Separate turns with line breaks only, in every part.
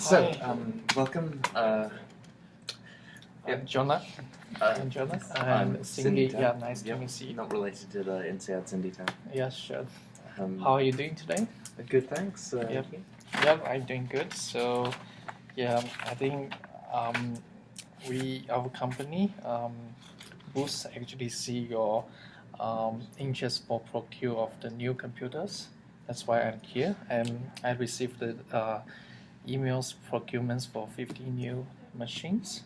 So,
Hi.
welcome.
I'm Jonah. I'm Jonah. I'm Cindy.
Cindy
Yeah,
Tan.
nice to
Yep.
meet you.
Not related to the INSEAD Cindy Tan.
Yeah, sure.
Um,
How are you doing today?
Good, thanks.
Yep.
You?
Yep, I'm doing good. So, yeah, I think our company, Boost, actually see your interest for procure of the new computers. That's why I'm here. And I received the emails procurements for 50 new machines.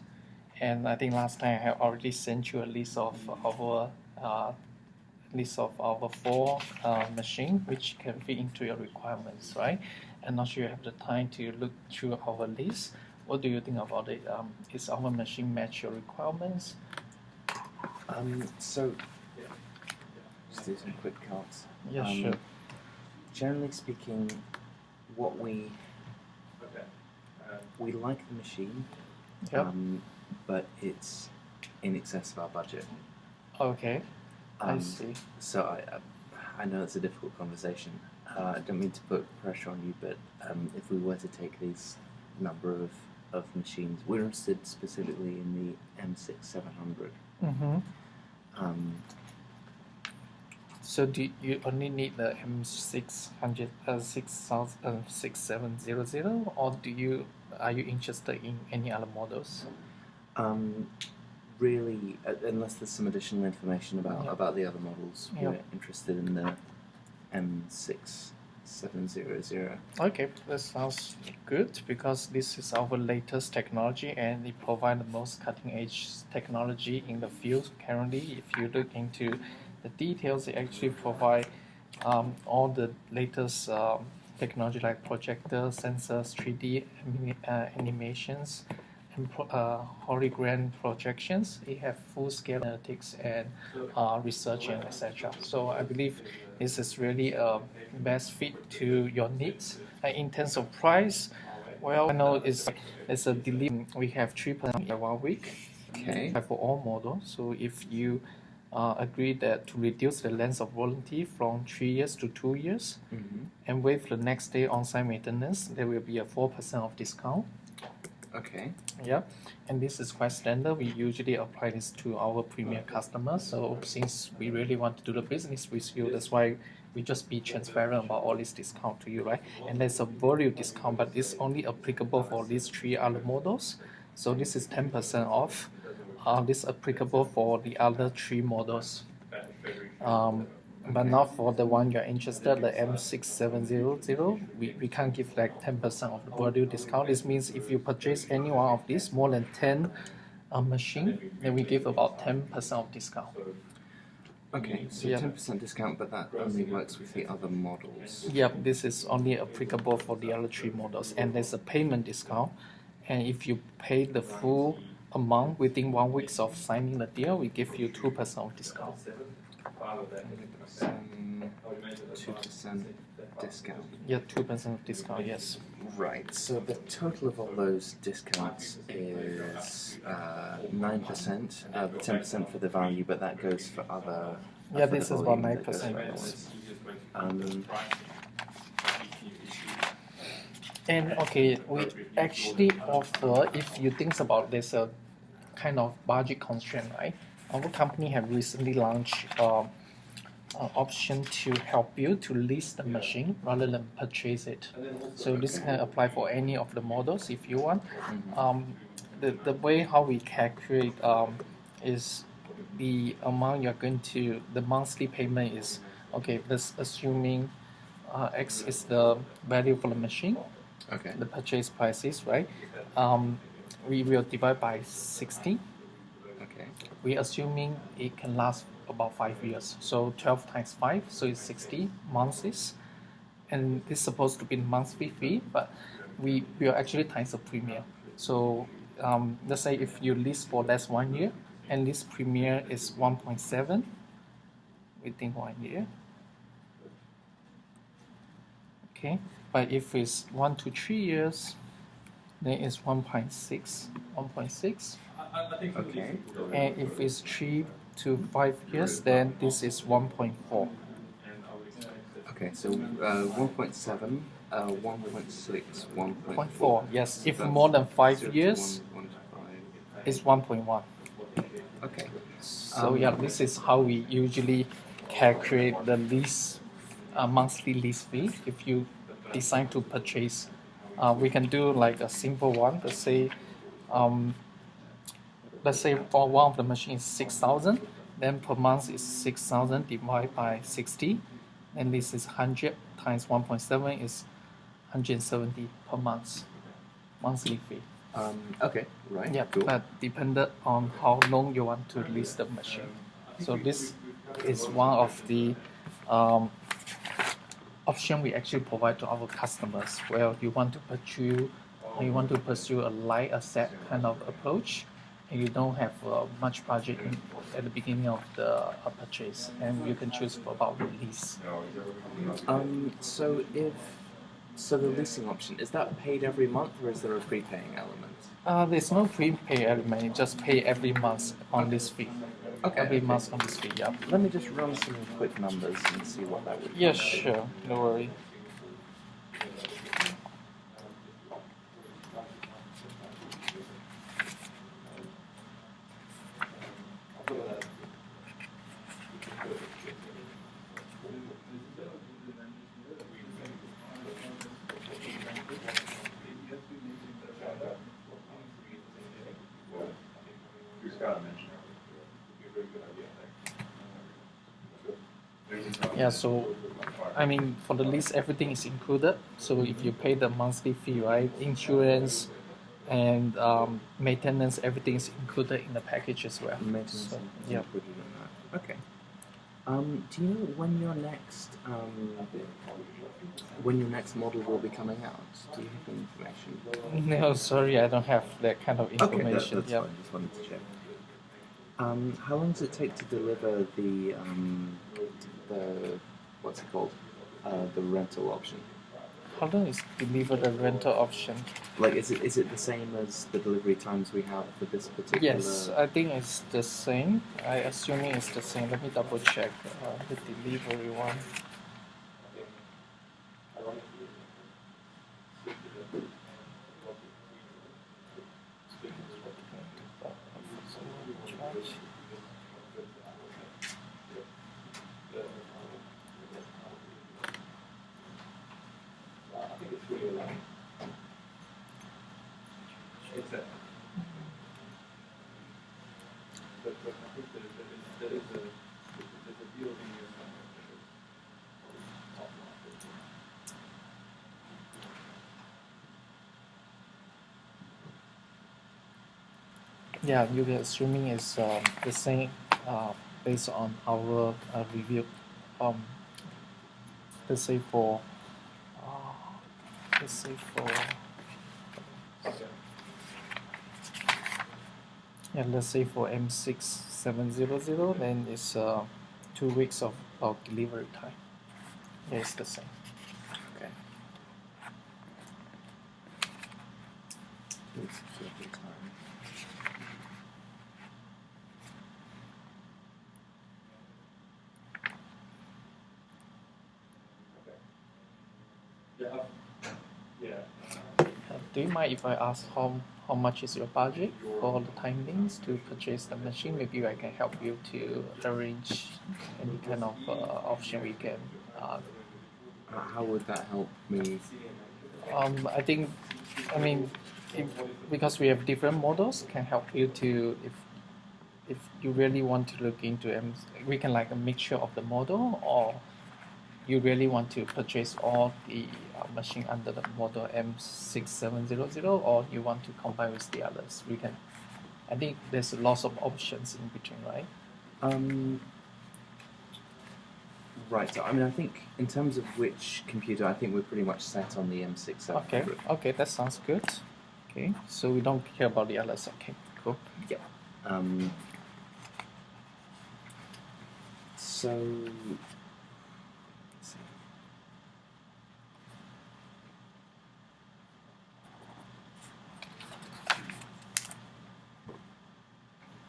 And I think last time I have already sent you a list of our four machine which can fit into your requirements, right? I'm not sure you have the time to look through our list. What do you think about it? Is our machine match your requirements?
So, just do some quick counts.
Yeah, sure.
Generally speaking, what we like the machine,
Yep.
but it's in excess of our budget.
Okay. I see.
So I know it's a difficult conversation. I don't mean to put pressure on you, but if we were to take these number of machines, we're interested specifically in the M6700.
Mm-hmm. So do you only need the M600, 6700, or are you interested in any other models?
Really, unless there's some additional information about the other models, we're interested in the M6700.
Okay, that sounds good because this is our latest technology and it provides the most cutting edge technology in the field currently. If you look into the details, it actually provide all the latest technology like projector, sensors, 3D animations, and hologram projections. It have full-scale analytics and research and etc. So I believe this is really a best fit to your needs. In terms of price, well, I know it's a delivery. We have 3% in 1 week.
Okay.
For all models. So if you agree that to reduce the length of warranty from 3 years to 2 years, and with the next day on-site maintenance, there will be a 4% of discount.
Okay.
Yeah, and this is quite standard. We usually apply this to our premier customers. So since we really want to do the business with you, that's why we just be transparent about all this discount to you, right? And there's a volume discount, but it's only applicable for these 3 other models. So this is 10% off. This is applicable for the other 3 models. But not for the one you're interested, the M6700. We can't give like 10% of the value discount. This means if you purchase any one of these, more than 10 machine, then we give about 10% of discount.
Okay, so 10% discount, but that only works with the other models.
Yep, this is only applicable for the other 3 models, and there's a payment discount. And if you pay the full amount within 1 week of signing the deal, we give you 2% of discount.
2% discount.
Yeah, 2% of discount, yes.
Right, so the total of all those discounts is 9%, the 10% for the value, but that goes for other...
Yeah, this is about 9%, yes. And okay, we actually offer, if you think about this kind of budget constraint, right? Our company have recently launched an option to help you to lease the machine rather than purchase it. So this can apply for any of the models if you want. The way how we calculate is the amount you're going to, the monthly payment is, okay, let's assuming X is the value for the machine.
Okay.
The purchase price is, right? We will divide by 60.
Okay.
We're assuming it can last about 5 years. So 12 times 5, so it's 60 months. And this is supposed to be monthly fee, but we will actually times the premium. So let's say if you lease for less 1 year, and this premium is 1.7 within 1 year. Okay, but if it's 1 to 3 years, then it's 1.6.
Okay.
And if it's 3 to 5 years, then this is 1.4.
Okay, so 1.7 1.6,
0.4. Yes,
So
if
that's
more than 5
0 to
years,
1 to 5.
it's 1.1.
Okay.
So yeah, this is how we usually calculate the lease monthly lease fee. If you decide to purchase, we can do like a simple one. Um, let's say for one of the machines 6,000, then per month is 6,000 divided by 60, and this is 100 times 1.7 is 170 per month, monthly fee.
Okay, right.
Yeah,
cool.
but dependent on how long you want to lease the machine. So this is one of the option we actually provide to our customers, where you want to pursue a light asset kind of approach, and you don't have much budget at the beginning of the purchase, and you can choose about the lease.
So the leasing option, is that paid every month or is there a prepaying element?
There's no prepay element, you just pay every month on this fee.
Okay.
Every month on this fee, yeah.
Let me just run some quick numbers and see what that would be.
Yeah, sure, no worry. Yeah, so I mean, for the lease, everything is included. So if you pay the monthly fee, right, insurance and maintenance, everything is included in the package as well.
Maintenance
So,
is
yeah.
included in that. Okay. Do you know when your next model will be coming out? Do you have any information?
No, sorry, I don't have that kind of
Okay,
information.
that's
Yeah.
fine. Just wanted to check. How long does it take to deliver the what's it called? The rental option.
How long is deliver the rental option?
Like, is it the same as the delivery times we have for this particular?
Yes, I think it's the same. I assuming it's the same. Let me double check the delivery one. Yeah, you can assuming it's the same based on our review. Let's say for let's say for M6700, then it's 2 weeks of delivery time. Yeah, it's the same.
Okay. It's delivery time.
Do you mind if I ask how much is your budget for the timings to purchase the machine? Maybe I can help you to arrange any kind of option we can.
How would that help me?
I mean, because we have different models, can help you to if you really want to look into we can like a mixture of the model, or you really want to purchase all the machine under the model M6700, or you want to combine with the others. We can. I think there's lots of options in between, right?
Right. So I mean, I think in terms of which computer, I think we're pretty much set on the M6700.
Okay, that sounds good. Okay, so we don't care about the others. Okay, cool.
Yep.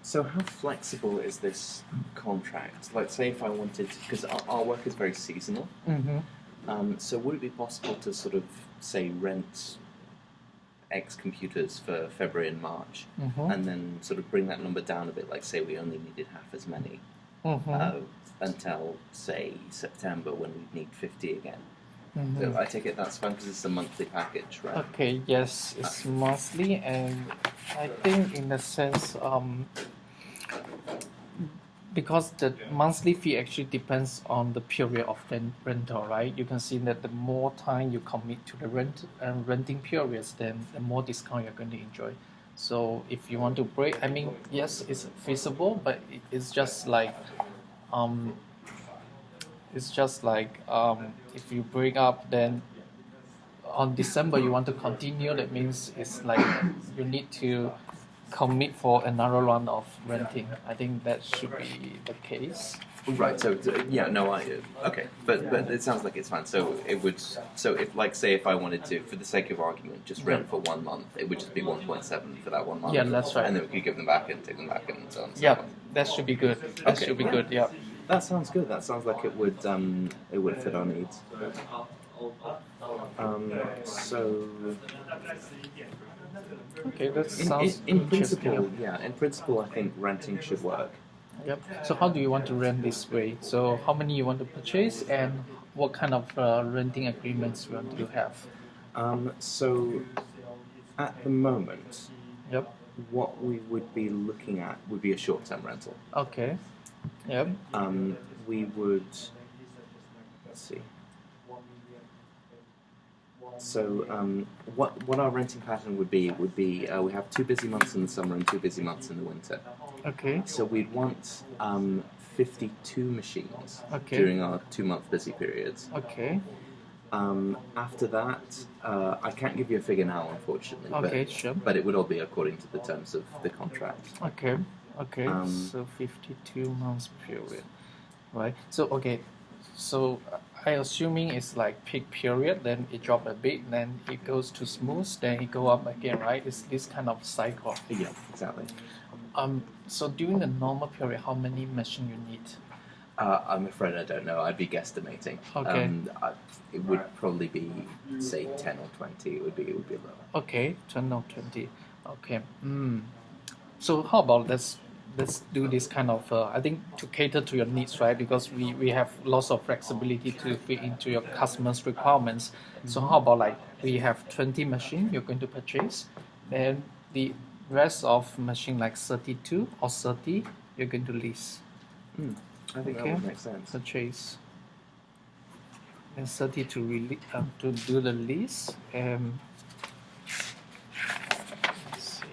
So how flexible is this contract? Like, say if I wanted, because our work is very seasonal.
Mm-hmm.
So would it be possible to sort of say rent X computers for February and March, and then sort of bring that number down a bit? Like say we only needed half as many until say September when we need 50 again. So I take it that's fine because it's a monthly package, right?
Okay, yes, it's monthly, and I think in a sense, because the monthly fee actually depends on the period of rental, right? You can see that the more time you commit to the renting periods, then the more discount you're going to enjoy. So if you want to break, I mean, yes, it's feasible, but it's just like, if you break up, then on December you want to continue. That means it's like you need to commit for another round of renting. I think that should be the case.
Right. So yeah, no, okay, but it sounds like it's fine. So it would. So if like say if I wanted to, for the sake of argument, just rent for 1 month, it would just be 1.7 for that 1 month.
Yeah, that's right.
And then we could give them back and take them back and so on. And so
Yeah,
on.
that should be good. That should be good. Yeah.
That sounds good. That sounds like it would fit our needs. So
Okay, that sounds
in
interesting.
principle, yeah. In principle, I think renting should work.
Yep. So how do you want to rent this way? So how many you want to purchase, and what kind of renting agreements you want to have?
So at the moment,
Yep.
what we would be looking at would be a short-term rental.
Okay. Yep.
We would, let's see. So what our renting pattern would be we have 2 busy months in the summer and 2 busy months in the winter.
Okay.
So we'd want 52 machines
Okay.
during our 2-month busy periods.
Okay.
After that, I can't give you a figure now, unfortunately.
Okay,
but,
sure.
But it would all be according to the terms of the contract.
Okay. Okay. So 52 months period, right? So okay. So I assuming it's like peak period, then it drop a bit, then it goes to smooth, then it go up again, right? It's this kind of cycle.
Yeah, exactly.
So during the normal period, how many machine you need?
I'm afraid I don't know. I'd be guesstimating.
Okay.
It would probably be say 10 or 20. It would be lower.
Okay, 10 or 20. Okay. So how about let's do this kind of I think to cater to your needs, right? Because we have lots of flexibility to fit into your customers' requirements. So how about like we have 20 machines you're going to purchase, then the rest of machine like 32 or 30 you're going to lease.
I think that would make sense.
Purchase. And 30 to do the lease. Let's see.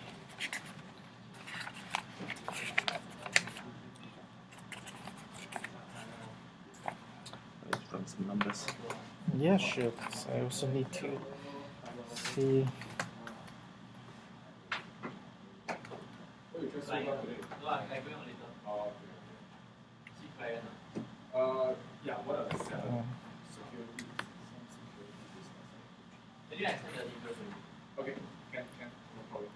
Let's run some numbers.
Yeah, sure. So I also need to see.
Okay, can, no problem.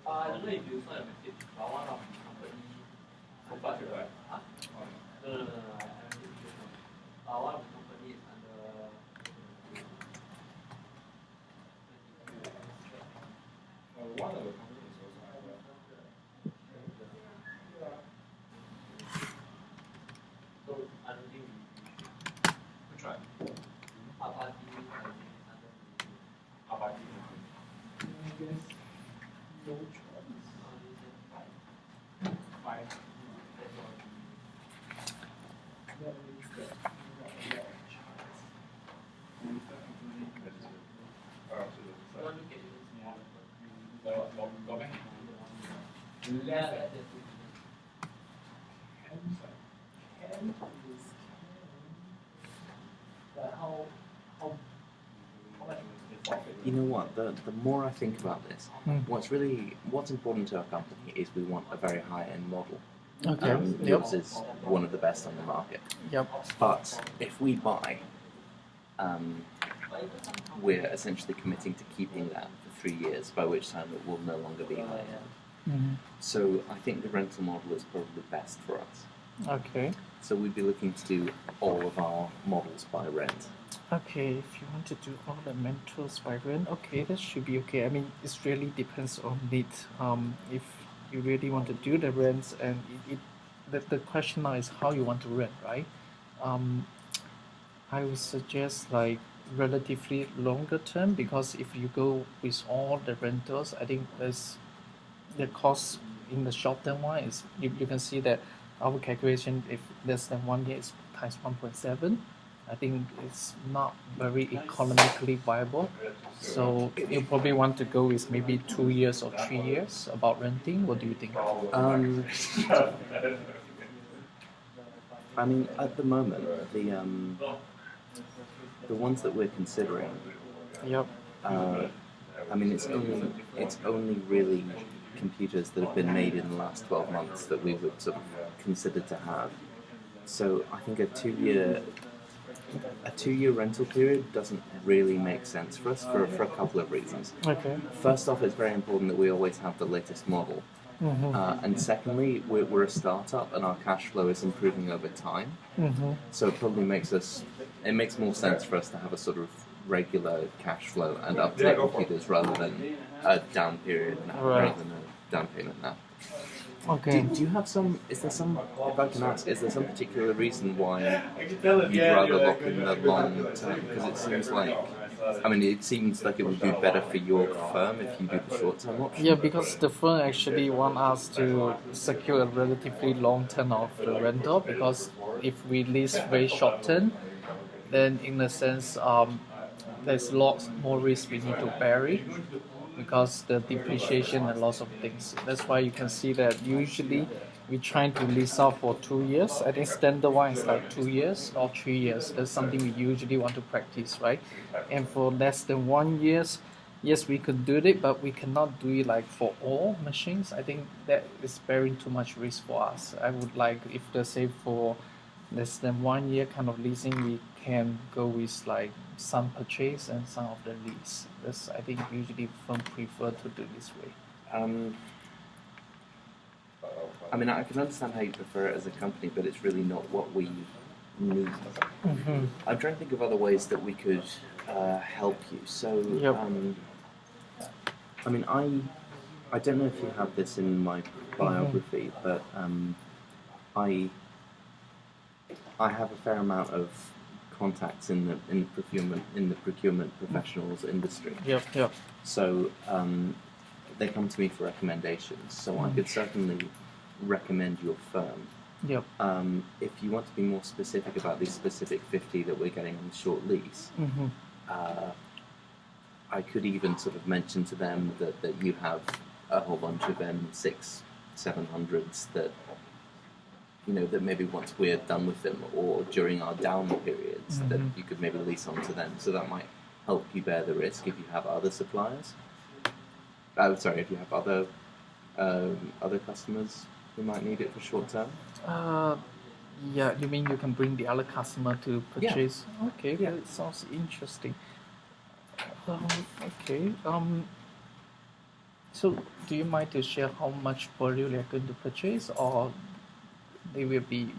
I don't know if you saw the message, but one of the company forgot to huh? No, I haven't seen it. One of the company is under
One of the companies also have
so I don't think we
Which one?
Apati
Apati. Fine.
You know what? The more I think about this, what's important to our company is we want a very high-end model.
Okay.
Yours is one of the best on the market.
Yep.
But if we buy, we're essentially committing to keeping that for 3 years, by which time it will no longer be high-end. So I think the rental model is probably best for us.
Okay.
So we'd be looking to do all of our models by rent.
Okay, if you want to do ornamentals by rent, okay, that should be okay. I mean, it really depends on need. If you really want to do the rents, and the question now is how you want to rent, right? Um, I would suggest like relatively longer term, because if you go with all the rentals, I think there's the cost in the short term one is you can see that our calculation, if less than 1 year, is times 1.7. I think it's not very economically viable. So you probably want to go with maybe 2 years or 3 years about renting. What do you think?
I mean, at the moment, the ones that we're considering,
Yep.
I mean, it's only really computers that have been made in the last 12 months that we would sort of consider to have. So I think a two-year rental period doesn't really make sense for us for a couple of reasons.
Okay.
First off, it's very important that we always have the latest model. And secondly, we're a startup and our cash flow is improving over time. So it probably makes more sense for us to have a sort of regular cash flow and up-to-date computers rather than a down period now, rather than a down payment now.
Okay.
Do you have some? Is there some? If I can ask, is there some particular reason why you'd rather lock in the long term? Because it seems like, I mean, it seems like it would be better for your firm if you do the short term option.
Yeah, because the firm actually want us to secure a relatively long term of the rental, because if we lease very short term, then in a sense, there's lots more risk we need to bear, because the depreciation and lots of things. That's why you can see that usually we try to lease out for 2 years. I think standard one is like 2 years or 3 years. That's something we usually want to practice, right? And for less than 1 year, yes, we could do it, but we cannot do it like for all machines. I think that is bearing too much risk for us. I would like, if they say for less than 1 year kind of leasing, we can go with like some purchase and some of the lease. That's, I think, usually firm prefer to do this way.
I mean, I can understand how you prefer it as a company, but it's really not what we need. I'm trying to think of other ways that we could help you. So,
Yep.
I mean, I don't know if you have this in my biography, but I have a fair amount of contacts in the procurement professionals industry.
Yep.
So they come to me for recommendations. So I could certainly recommend your firm.
Yep.
If you want to be more specific about these specific 50 that we're getting on the short lease, I could even sort of mention to them that you have a whole bunch of M6 700s that, you know, that maybe once we're done with them or during our down periods, that you could maybe lease on to them. So that might help you bear the risk if you have other suppliers. If you have other customers who might need it for short term.
Yeah, you mean you can bring the other customer to purchase? Yeah. Okay,
Yeah.
that sounds interesting. Okay. So do you mind to share how much volume they're going to purchase, or they will be?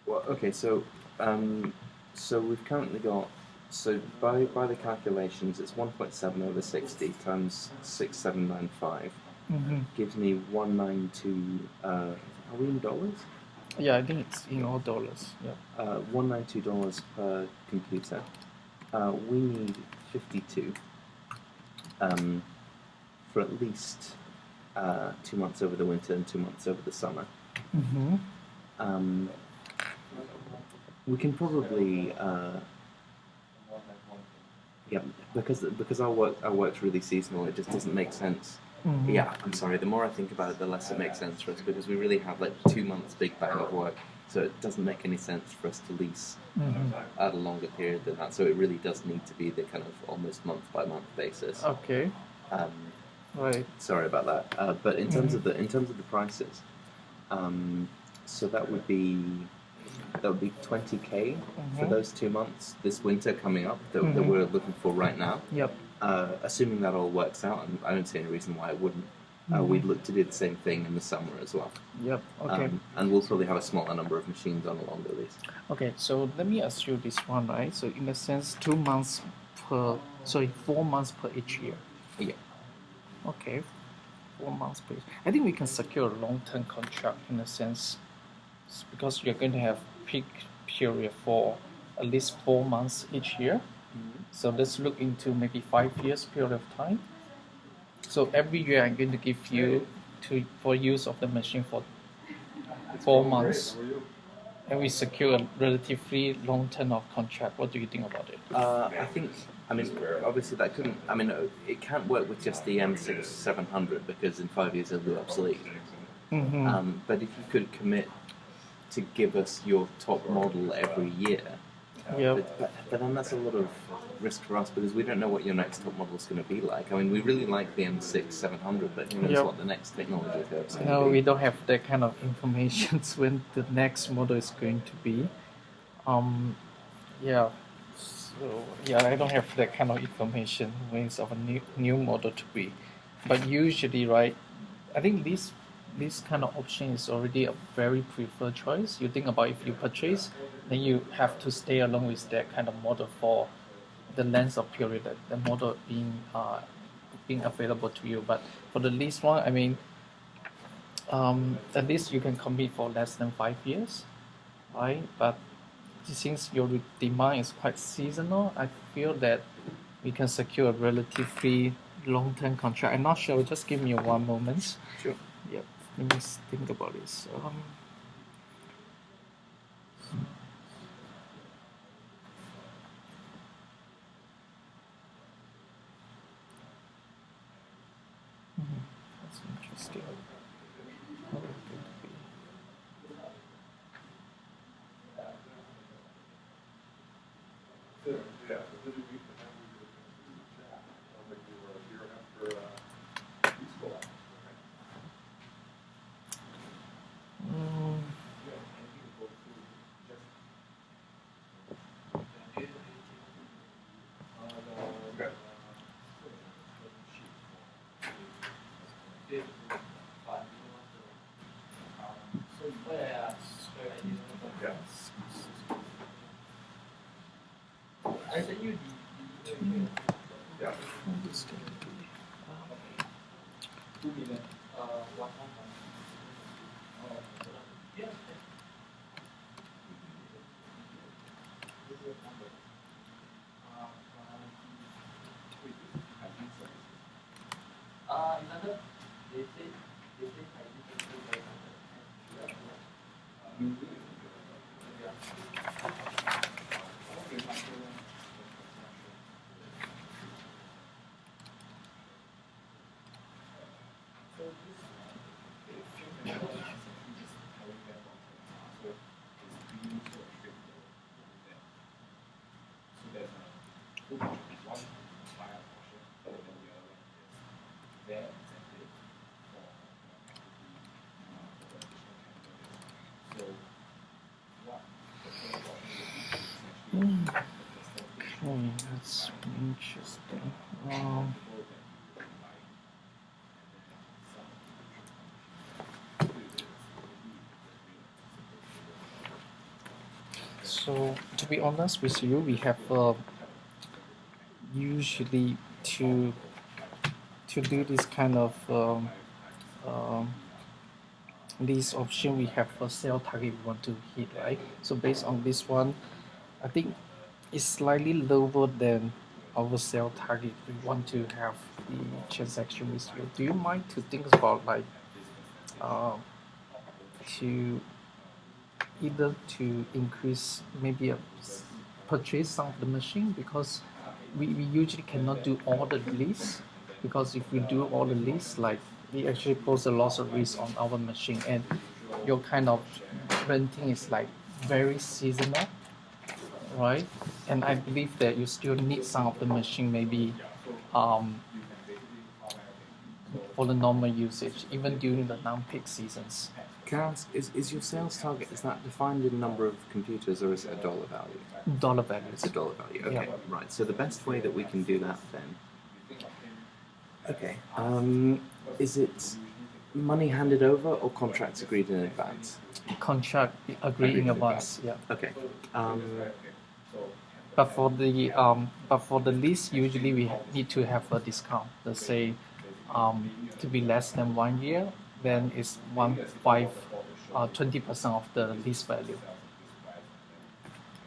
Well, okay, so we've currently got, so by the calculations, it's 1.7 over 60 times 6795 gives me 192. Are we in dollars?
Yeah, I think it's in all dollars. Yeah.
$192 per computer. We need 52 for at least 2 months over the winter and 2 months over the summer. We can probably because our work's really seasonal. It just doesn't make sense. Yeah, I'm sorry. The more I think about it, the less it makes sense for us, because we really have like 2 months big bang of work. So it doesn't make any sense for us to lease at a longer period than that. So it really does need to be the kind of almost month by month basis.
Okay. Right.
Sorry about that. But in terms of the prices, so that would be 20K for those 2 months this winter coming up that we're looking for right now.
Yep.
Assuming that all works out, and I don't see any reason why it wouldn't. we'd look to do the same thing in the summer as well.
Yep. Okay.
And we'll probably have a smaller number of machines on a longer lease.
Okay, so let me ask you this one, right? So in a sense, 4 months per each year.
Yeah.
Okay, 4 months per. I think we can secure a long-term contract in a sense, because you're going to have peak period for at least 4 months each year. So let's look into maybe 5 years period of time. So every year I'm going to give you for use of the machine for 4 months, and we secure a relatively long term of contract. What do you think about it?
I mean, obviously that couldn't. I mean, it can't work with just the M6 700 because in 5 years it'll be obsolete.
Mm-hmm.
But if you could commit to give us your top model every year,
Yeah.
but then that's a lot of risk for us because we don't know what your next top model is going to be like. I mean, we really like the M6 700, but who knows what the next technology curve is going to be.
No, we don't have that kind of information when the next model is going to be. Yeah. So yeah, I don't have that kind of information when it's of a new model to be. But usually, right, I think this kind of option is already a very preferred choice. You think about if you purchase, then you have to stay along with that kind of model for the length of period that the model being available to you. But for the lease one, I mean, at least you can commit for less than 5 years, right? But since your demand is quite seasonal, I feel that we can secure a relatively long-term contract. I'm not sure. Just give me one moment.
Sure.
Yep. Let me think about this. That's interesting. How would it be? Mm,
I sent you the
what is going to be?
2 million. One. Yeah. Another, they say
Okay, that's interesting. So to be honest with you, we have usually to do this kind of this option, we have a sale target we want to hit, right? So based on this one, I think it's slightly lower than our sale target. We want to have the transaction with you. Do you mind to think about like to either to increase maybe purchase some of the machine, because we usually cannot do all the lease, because if we do all the lease, like we actually pose a lot of risk on our machine, and your kind of renting is like very seasonal, right? And I believe that you still need some of the machine maybe for the normal usage, even during the non-peak seasons.
Can I ask, is your sales target, is that defined in number of computers or is it a dollar value?
Dollar value.
It's a dollar value, okay,
Yeah.
right. So the best way that we can do that then Okay. Is it money handed over or contracts agreed in advance?
Contract agreed in advance. Yeah.
Okay.
But for the lease, usually we need to have a discount. Let's say, to be less than 1 year, then it's 20% of the lease value.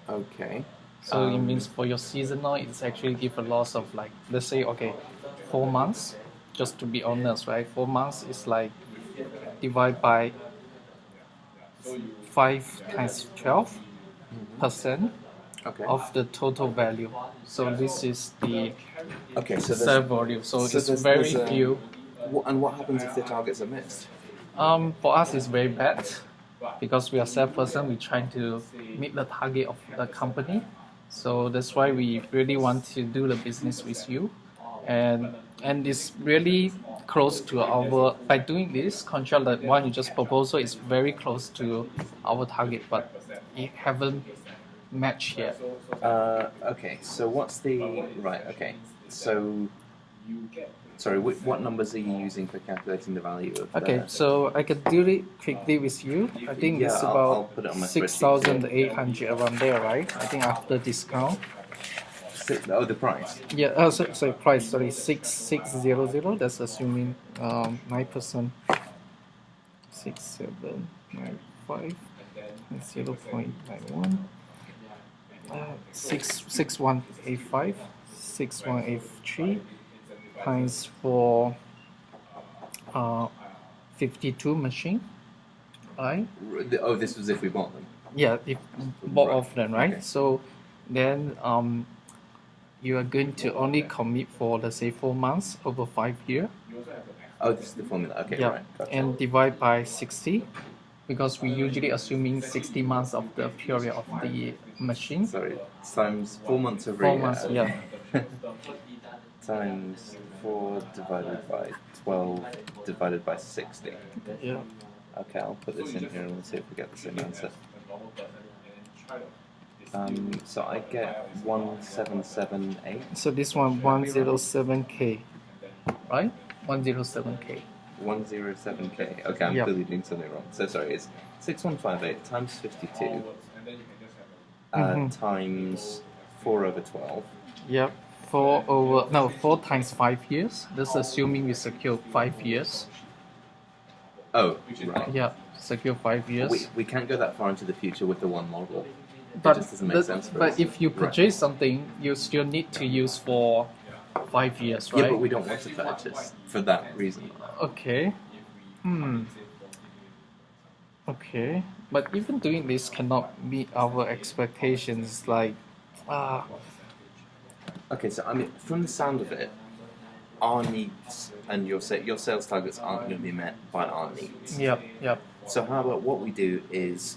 Okay.
So it means for your seasonal, it's actually give a loss of like, let's say, okay, 4 months. Just to be honest, right? 4 months is like divide by 5 times 12%
Okay.
of the total value. So this is the
Okay. So
sale value. So it's
there's
very
a-
few.
And what happens if the targets are missed?
For us, it's very bad because we are salesperson. We're trying to meet the target of the company. So that's why we really want to do the business with you, and it's really close to our. By doing this contract, the one you just proposed is very close to our target, but it haven't matched yet.
Okay. So what's the right? Okay. So, sorry. What numbers are you using for calculating the value of?
Okay, so I can do it quickly with you. I think
Yeah,
it's
I'll
about
put it on my spreadsheet.
6,800 around there, right? I think after discount.
Oh, the price.
Yeah, sorry, price, sorry, 6,600. That's assuming 9%. 6,795 and 0.91. 6,185, 6,183 times for 52 machine, right?
Oh, this was if we bought them.
Yeah, if both
Right.
of them, right?
Okay.
So then you are going to only commit for, let's say, 4 months over 5 years.
Oh, this is the formula. Okay,
Yeah,
right. Gotcha.
and divide by 60, because we usually assuming 60 months of the period of the machine.
Sorry, times 4 months every
4
year.
months, yeah.
Times 4 divided by 12 divided by 60.
Yeah.
Okay, I'll put this in here and we'll see if we get the same answer. So I get 1778.
So this one 107K, right? 107K.
107K. Okay, I'm
Yep.
clearly doing something wrong. So sorry, it's 6158 times 52 times 4 over 12.
Yep. 4 times 5 years. That's assuming we secure 5 years.
Oh, right.
Yeah, secure 5 years.
We can't go that far into the future with the one model.
but
just doesn't make sense for
but
us.
if you
Right.
purchase something, you still need to use for 5 years, right?
Yeah, but we don't want to purchase for that reason.
Okay. Okay. But even doing this cannot meet our expectations. Like,
Okay, so I mean, from the sound of it, our needs and your sales targets aren't going to be met by our needs.
yep.
So how about what we do is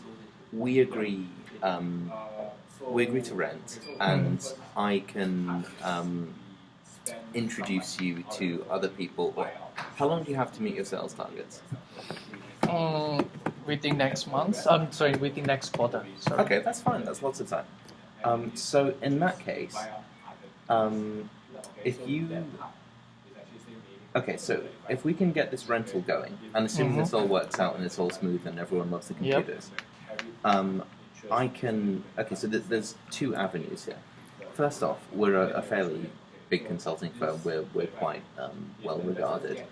we agree to rent, and I can introduce you to other people. How long do you have to meet your sales targets?
Within next month. I'm sorry, within next quarter. Sorry.
Okay, that's fine. That's lots of time. So in that case, if you so if we can get this rental going, and assuming this all works out and it's all smooth and everyone loves the
Yep.
computers, I can. Okay, so there's two avenues here. First off, we're a fairly big consulting firm. We're quite well regarded.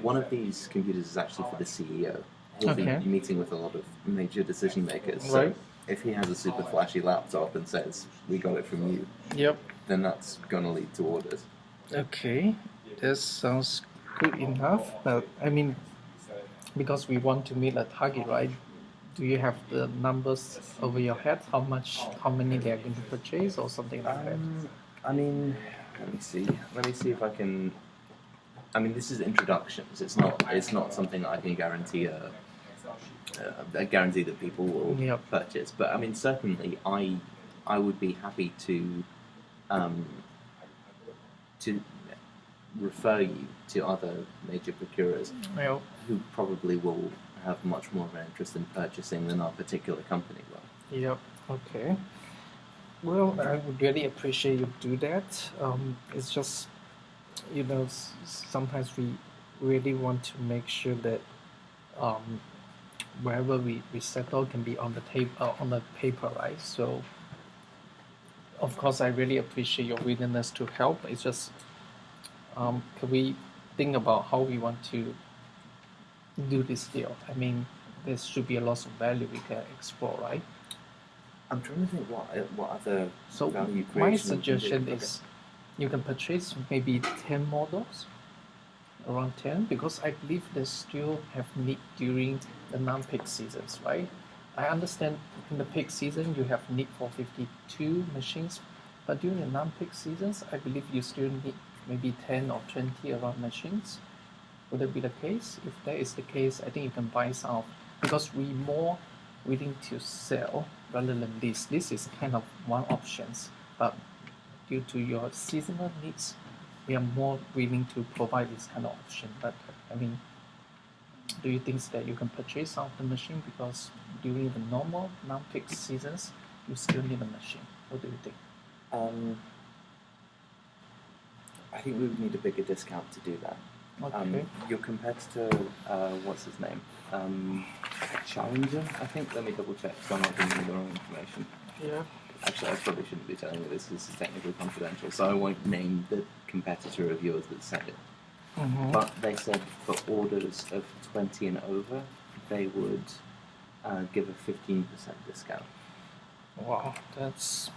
One of these computers is actually for the CEO. He'll
Okay.
be meeting with a lot of major decision makers. So
Right.
if he has a super flashy laptop and says, "We got it from you,"
Yep.
then that's going to lead to orders.
Okay, that sounds good enough. But I mean, because we want to meet a target, right? Do you have the numbers over your head? How many they are going to purchase, or something like that?
I mean, let me see. Let me see if I can. I mean, this is introductions. It's not something I can guarantee a guarantee that people will
Yep.
purchase. But I mean, certainly, I would be happy to refer you to other major procurers
Well,
who probably will have much more of an interest in purchasing than our particular company will.
yep. Okay. Well, I would really appreciate you do that. It's just sometimes we really want to make sure that um, wherever we settle can be on the on the paper, right? So of course I really appreciate your willingness to help. It's just can we think about how we want to do this deal? I mean, there should be a lot of value we can explore, right?
I'm trying to think what other
So
value creation
my
we can
suggestion
do.
is you can purchase maybe 10 models, around 10, because I believe they still have need during the non-peak seasons, right? I understand in the peak season you have need for 52 machines, but during the non-peak seasons, I believe you still need maybe 10 or 20 around machines. Would that be the case? If that is the case, I think you can buy some because we more willing to sell rather than this. This is kind of one options, but due to your seasonal needs, we are more willing to provide this kind of option. But I mean, do you think that you can purchase some of the machine because during the normal non-peak seasons you still need a machine? What do you think?
I think we would need a bigger discount to do that.
Okay.
Your competitor, what's his name? Challenger, I think. Let me double check so I'm not giving you the wrong information.
Yeah.
Actually, I probably shouldn't be telling you this. This is technically confidential, so I won't name the competitor of yours that said it.
Mm-hmm.
But they said for orders of 20 and over, they would give a 15% discount.
Wow, that's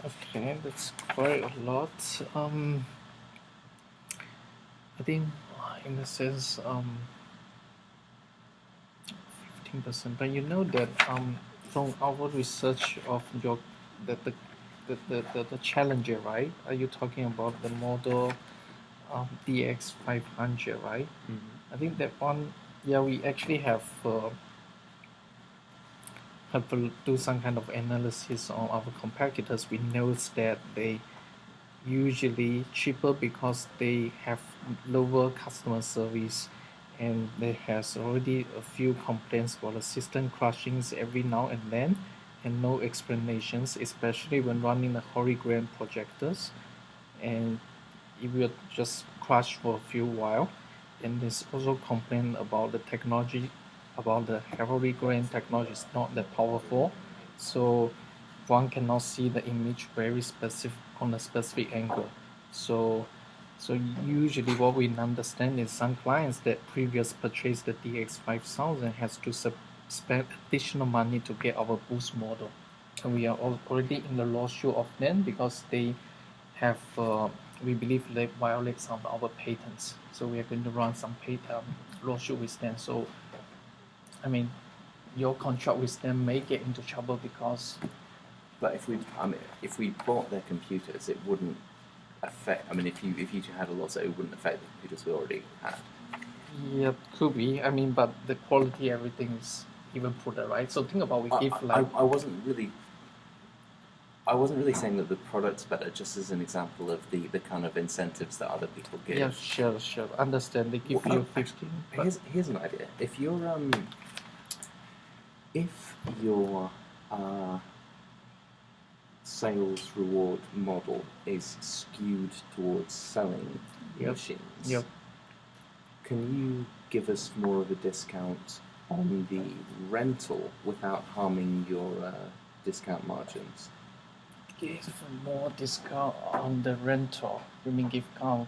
okay. That's quite a lot. I think, in a sense, 15%. But you know that from our research of your the Challenger, right? Are you talking about the model DX 500, right?
Mm-hmm.
I think that one, yeah, we actually have to do some kind of analysis on our competitors. We know that they usually cheaper because they have lower customer service and there has already a few complaints about the system crashings every now and then and no explanations, especially when running the hologram projectors, and it will just crash for a few while. And there's also complaint about the technology, about the hologram technology is not that powerful, so one cannot see the image very specific on a specific angle. So usually what we understand is some clients that previous purchased the DX5000 has to spend additional money to get our boost model, and we are already in the lawsuit of them because they have we believe they violate some of our patents. So we are going to run some lawsuit with them. So I mean, your contract with them may get into trouble because.
But if we bought their computers, it wouldn't affect. I mean, if you had a loss, it wouldn't affect the computers we already had.
Yeah, could be. I mean, but the quality, everything is even poorer, right? So think about
I wasn't really saying that the product's better, just as an example of the kind of incentives that other people give.
Yeah, sure. Understand. They give you 15.
Here's an idea. If your sales reward model is skewed towards selling machines,
Yep.
can you give us more of a discount on the rental without harming your discount margins?
Give more discount on the rental. You mean give a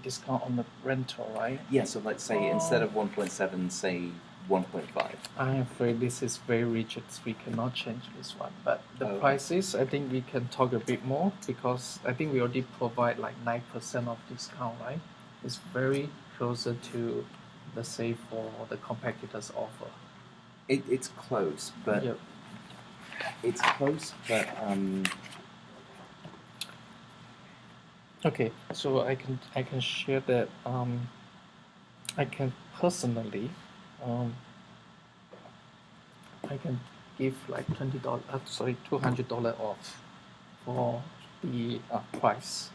discount on the rental, right?
Yeah, so let's say instead of 1.7, say 1.5.
I'm afraid this is very rigid. We cannot change this one. But the
Oh.
prices, I think we can talk a bit more because I think we already provide like 9% of discount, right? It's very closer to the say for the competitors offer.
It's close, but
Yep.
it's close, but
Okay, so I can share that I can personally I can give like $200 off for the price.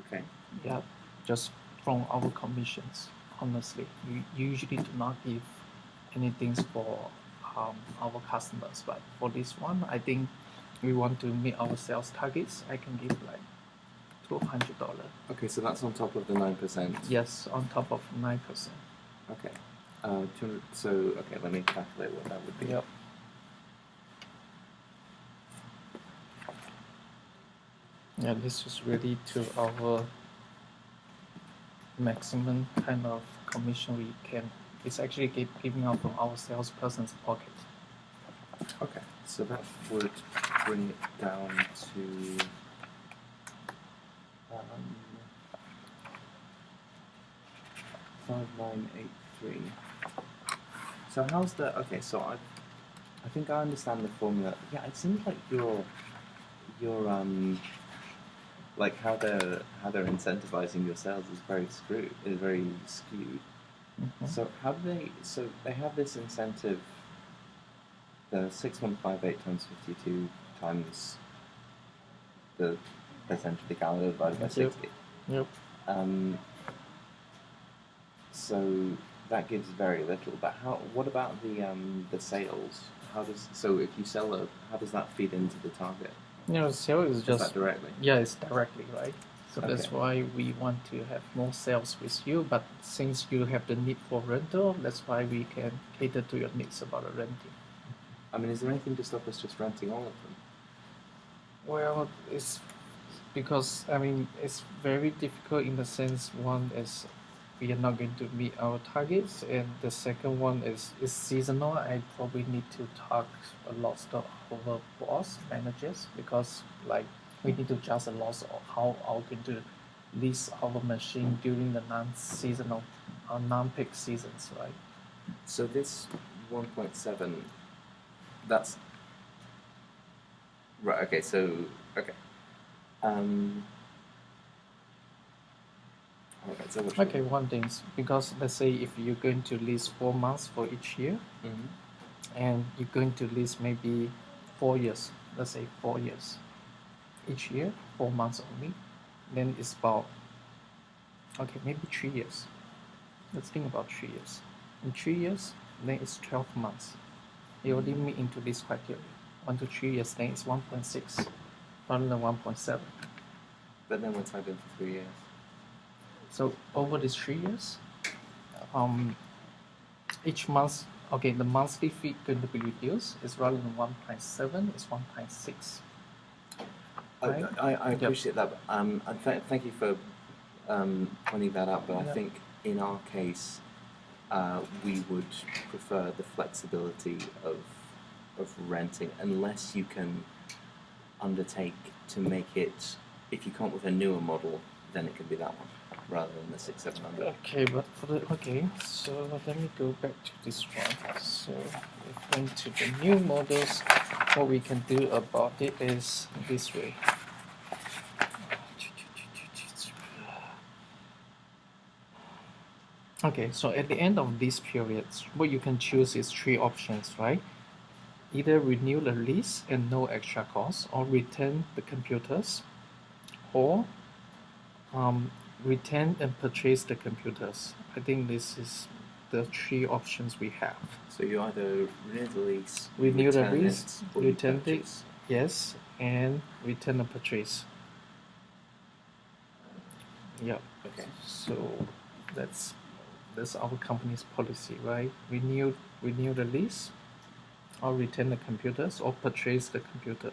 okay.
Yeah, just from our commissions. Honestly, we usually do not give anything for our customers, but for this one, I think we want to meet our sales targets. I can give like $1,200.
Okay, so that's on top of the 9%.
Yes, on top of 9%.
Okay. 200. So okay, let me calculate what that would be.
Yep. Yeah, this is really to our maximum kind of commission we can. It's actually giving out from our salesperson's pocket.
Okay, so that would bring it down to 5983. So how's the okay? So I think I understand the formula. Yeah, it seems like your like how they're incentivizing your sales is very skewed.
Mhm.
So how do they? So they have this incentive. The 6158 times 52 times the percentage of the calendar divided by
Yep.
60.
Yep.
So that gives very little. But how? What about the sales? How does if you sell how does that feed into the target?
Sale is
Is
just
that directly?
yeah, it's directly, right? So that's
Okay.
why we want to have more sales with you. But since you have the need for rental, that's why we can cater to your needs about the renting.
I mean, is there anything to stop us just renting all of them?
Well, it's because it's very difficult in the sense one is we are not going to meet our targets, and the second one is seasonal. I probably need to talk a lot of our boss managers because like we need to adjust a lot of how are going to lease our machine during the non-seasonal, non-peak seasons, right?
So this 1.7, that's right. Okay, so okay. Okay, so what
Okay, one thing is because let's say if you're going to lease 4 months for each year,
Mm-hmm.
and you're going to lease maybe 4 years, let's say 4 years each year, 4 months only, then it's about okay, maybe 3 years. Let's think about 3 years. In 3 years, then it's 12 months. You already meet into this criteria. 1 to 3 years, then it's 1.6 rather than 1.7.
But then we're tied in for 3 years.
So over these 3 years, each month, okay, the monthly fee going to be reduced. It's rather than 1.7, it's 1.6. Right?
I
Yep.
appreciate that. But, thank you for pointing that out. But I
Yep.
think in our case, we would prefer the flexibility of renting, unless you can undertake to make it. If you come up with a newer model, then it can be that one rather than the 6700.
Okay, but for the okay, so let me go back to this one. So referring to the new models, what we can do about it is this way. Okay, so at the end of these periods, what you can choose is 3 options, right? Either renew the lease and no extra cost, or return the computers, or return and purchase the computers. I think this is the 3 options we have.
So you either renew the lease,
Renew the
return
lease,
it, or you
return it,
purchase.
yes, and return and purchase. Yeah.
Okay.
So that's our company's policy, right? Renew the lease, or return the computers, or purchase the computer.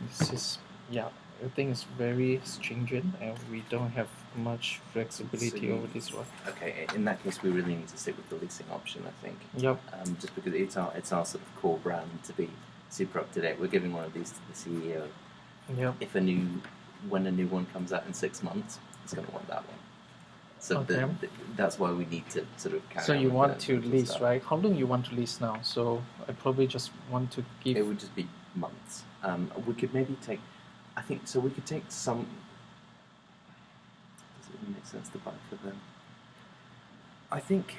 This is I think it's very stringent, and we don't have much flexibility
you-
over this one.
Okay, in that case, we really need to stick with the leasing option, I think.
Yep.
Just because it's our sort of core brand to be super up to date. We're giving one of these to the CEO.
Yep.
If when a new one comes out in 6 months, he's going to want that one. So
Okay.
that's why we need to sort of carry
So
on
you
with
want
the
to
rental
lease,
stuff.
right? How long you want to lease now? So I probably just want to give.
It would just be months. We could maybe take. I think so. We could take some. Does it really make sense to buy for them? I think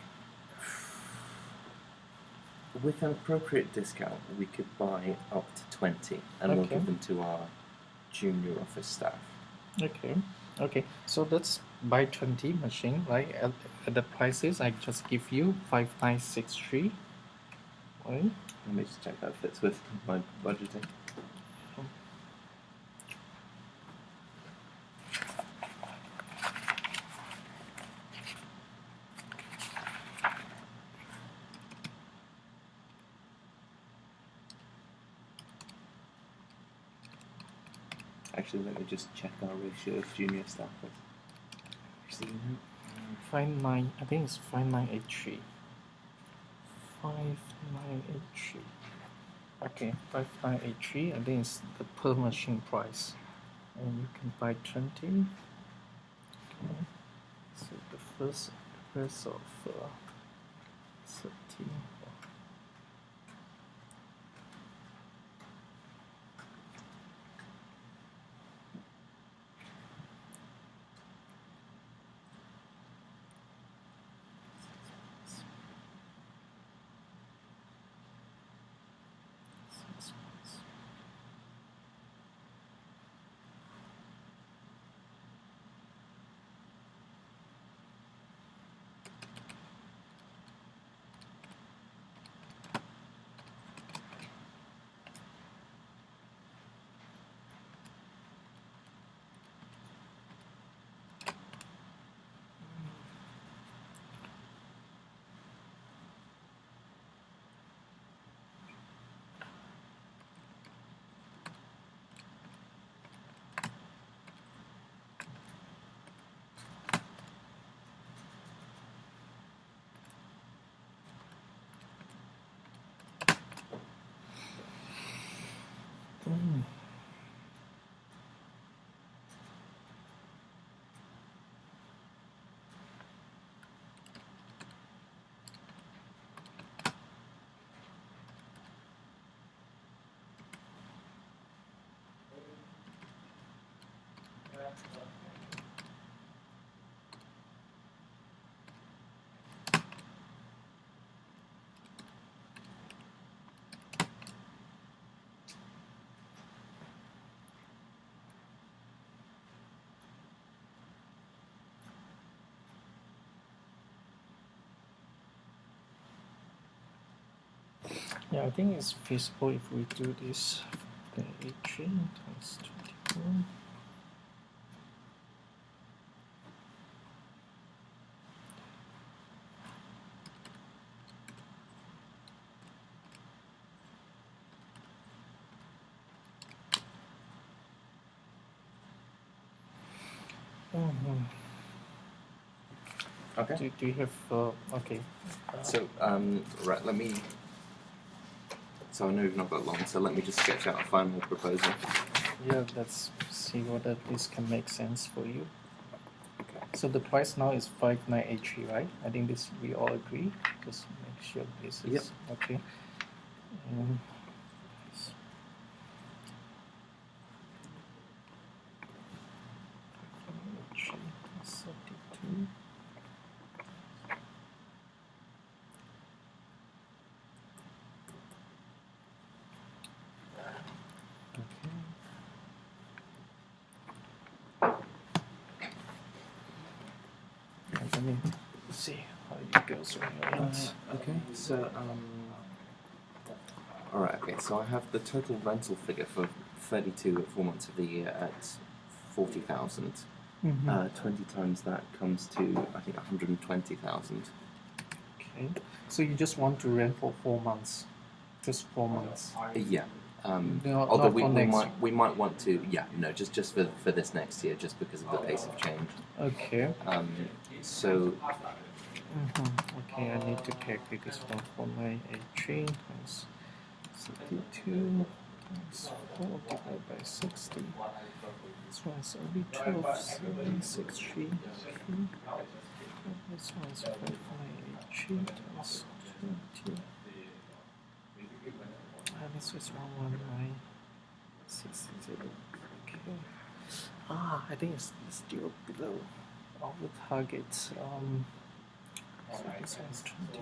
with an appropriate discount, we could buy up to 20, and we'll
Okay.
give them to our junior office staff.
Okay. Okay. So that's buy 20 machine, right? At the prices I just give you 5963. Right?
Let me just check that fits with my budgeting. Actually, let me just check our ratio of junior staffers. Actually, you know,
59, I think it's 5983. 5983. Okay, 5983, I think it's the per machine price. And you can buy 20. Okay. So the first price of 30. Yeah, I think it's feasible if we do this. The 18 times 21.
okay.
Do you have okay?
So, right, let me. So I know you've not got long, so let me just sketch out a final proposal.
Yeah, let's see whether this can make sense for you.
Okay.
So the price now is 5983, right? I think this we all agree. Just make sure this is
Yep.
okay. Let me see how it goes on your end.
Okay, so all right. Okay, so I have the total rental figure for 32 at 4 months of the year at 40,000. 20 times that comes to I think 120,000.
Okay, so you just want to rent for 4 months, just 4 months.
Yeah.
not
Although we
for
might want to, yeah, no, just for this next year, just because of the pace of change.
Okay.
So
Okay, I need to calculate this one for my A3 times 62 times 4 divided by 60. This one is only 12,763. This one is 5,983 times 20. And this is 11960. Okay. I think it's still below our target. So this one is 20.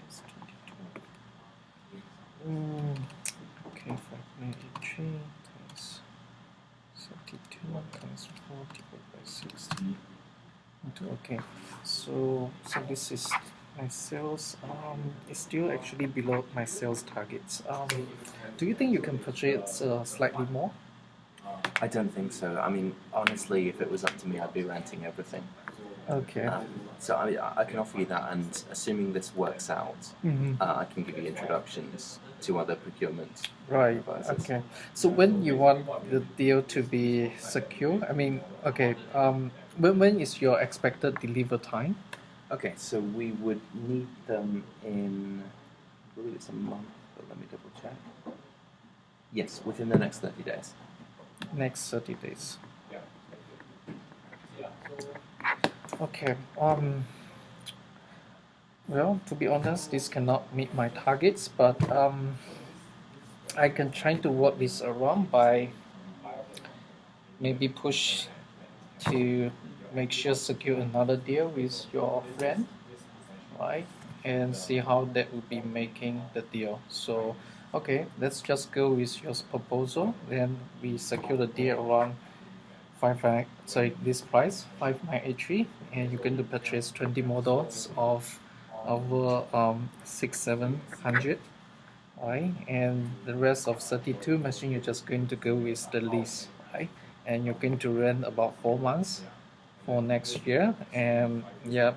It's 22. Okay, 593 times 32 times 4 divided by 60. Okay, so this is my sales. It's still actually below my sales targets. Do you think you can purchase slightly more?
I don't think so. I mean, honestly, if it was up to me, I'd be renting everything.
Okay.
So I can offer you that, and assuming this works out, I can give you introductions 2 other procurement
Right.
advisors.
Okay. So when you want the deal to be secure, I mean, okay. When is your expected deliver time?
Okay, so we would need them in, I believe it's a month, but let me double check. Yes, within the next 30 days.
Next 30 days.
Yeah.
Okay. Well, to be honest, this cannot meet my targets, but I can try to work this around by maybe push to make sure secure another deal with your friend, right? And see how that will be making the deal. So, okay, let's just go with your proposal. Then we secure the deal around this price 5983, and you're going to purchase 20 models of over 6700. Right, and the rest of 32 machine you're just going to go with the lease, right? And you're going to rent about 4 months for next year. And yeah,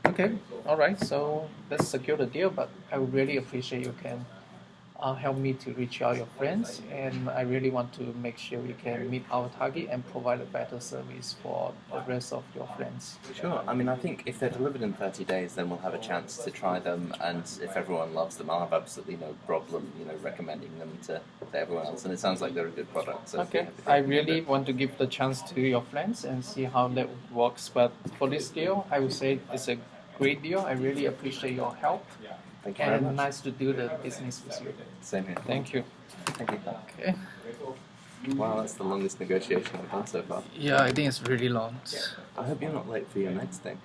okay, all right. So let's secure the deal. But I would really appreciate you can help me to reach out your friends, and I really want to make sure we can meet our target and provide a better service for the rest of your friends.
Sure. I mean, I think if they're delivered in 30 days, then we'll have a chance to try them, and if everyone loves them, I'll have absolutely no problem, recommending them to everyone else. And it sounds like they're a good product. So
Okay, I really want to give the chance to your friends and see how that works. But for this deal, I would say it's a great deal. I really appreciate your help.
Thank you very
And
much.
nice to do the business with you.
Same here.
Thank you.
Thank you.
Okay.
Wow, that's the longest negotiation I've done so far.
Yeah, I think it's really long.
I hope you're not late for your next thing.